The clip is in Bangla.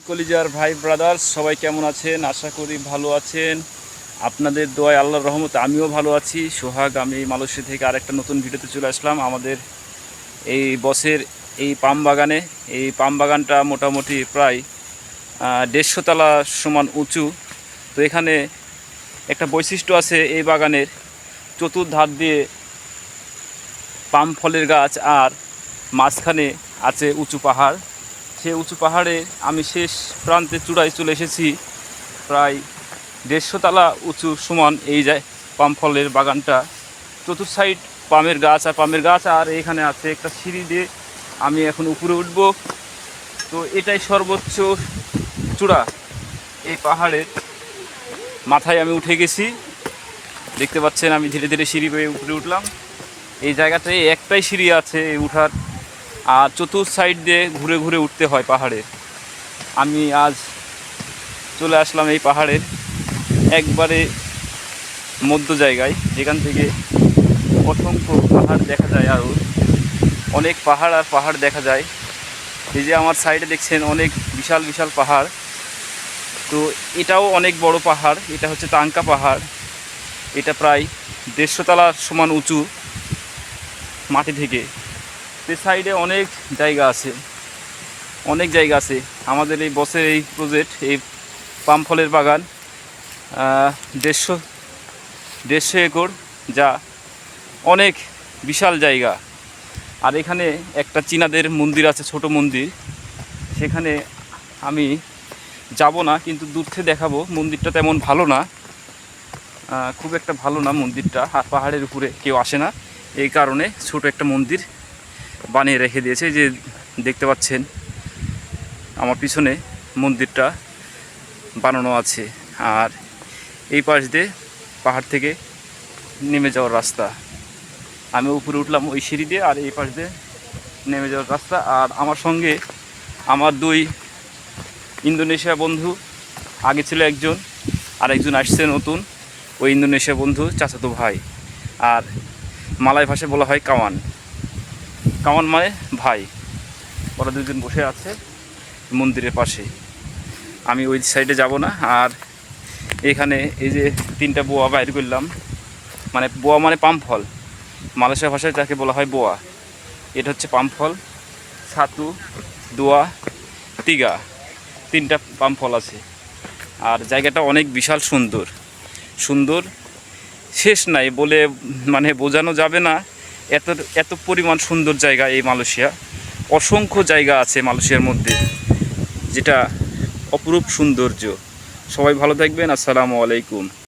কলিজার ভাই ব্রাদার্স সবাই কেমন আছেন? আশা করি ভালো আছেন। আপনাদের দোয়ায় আল্লাহর রহমতে আমিও ভালো আছি। সোহাগ, আমি মালয়েশিয়া থেকে আরেকটা নতুন ভিডিওতে চলে আসলাম। আমাদের এই বসের এই পাম বাগানে, এই পাম বাগানটা মোটামুটি প্রায় 150 তলা সমান উঁচু। তো এখানে একটা বৈশিষ্ট্য আছে এই বাগানের, চতুর্ধার দিয়ে পাম ফলের গাছ আর মাঝখানে আছে উঁচু পাহাড়। সে উঁচু পাহাড়ে আমি শেষ প্রান্তে চূড়ায় চলে এসেছি। প্রায় 150 তলা উঁচু সমান এই যায় পাম ফলের বাগানটা। চতুর্থ সাইড পামের গাছ আর এখানে আছে একটা সিঁড়ি দিয়ে আমি এখন উপরে উঠব। তো এটাই সর্বোচ্চ চূড়া। এই পাহাড়ের মাথায় আমি উঠে গেছি, দেখতে পাচ্ছেন। আমি ধীরে ধীরে সিঁড়ি বেয়ে উপরে উঠলাম। এই জায়গাটায় একটাই সিঁড়ি আছে এই উঠার, আর চতুর্থ সাইড দিয়ে ঘুরে ঘুরে উঠতে হয় পাহাড়ে। আমি আজ চলে আসলাম এই পাহাড়ের একবারে মধ্য জায়গায়, যেখান থেকে অসংখ্য পাহাড় দেখা যায়। আরও অনেক পাহাড় আর পাহাড় দেখা যায়। এই যে আমার সাইডে দেখছেন অনেক বিশাল বিশাল পাহাড়। তো এটাও অনেক বড় পাহাড়, এটা হচ্ছে তাংকা পাহাড়। এটা প্রায় 150 তলার সমান উঁচু মাটি থেকে। এই সাইডে অনেক জায়গা আছে। আমাদের এই বসের এই প্রজেক্ট, এই পাম ফলের বাগান 150 একর, যা অনেক বিশাল জায়গা। আর এখানে একটা চীনাদের মন্দির আছে, ছোট মন্দির। সেখানে আমি যাব না, কিন্তু দূর থেকে দেখাবো। মন্দিরটা তেমন ভালো না, খুব একটা ভালো না মন্দিরটা। আর পাহাড়ের উপরে কেউ আসে না, এই কারণে ছোট একটা মন্দির বানিয়ে রেখে দিয়েছে। যে দেখতে পাচ্ছেন আমার পিছনে মন্দিরটা বানানো আছে। আর এই পাশ দিয়ে পাহাড় থেকে নেমে যাওয়ার রাস্তা। আমি উপরে উঠলাম ওই সিঁড়ি দিয়ে, আর এই পাশ দিয়ে নেমে যাওয়ার রাস্তা। আর আমার সঙ্গে আমার 2 ইন্দোনেশিয়া বন্ধু, আগে ছিল একজন, আর একজন আসছে নতুন। ওই ইন্দোনেশিয়া বন্ধু চাচাতো ভাই, আর মালয় ভাষায় বলা হয় কাওয়ান। কাওয়ান মানে ভাই। ওরা 2জন বসে আছে মন্দিরের পাশে। আমি ওই সাইডে যাব না। আর এখানে এই যে 3টা বোয়া বাইর করলাম, মানে বোয়া মানে পাম ফল, মালয়েশিয়া ভাষায় যাকে বলা হয় বোয়া। এটা হচ্ছে পাম ফল, ছাতু, দোয়া, তিগা, 3টা পাম ফল আছে। আর জায়গাটা অনেক বিশাল সুন্দর, শেষ নাই বলে মানে বোঝানো যাবে না। এত পরিমাণ সুন্দর জায়গা এই মালয়েশিয়া। অসংখ্য জায়গা আছে মালয়েশিয়ার মধ্যে, যেটা অপরূপ সৌন্দর্য। সবাই ভালো থাকবেন। আসসালামু আলাইকুম।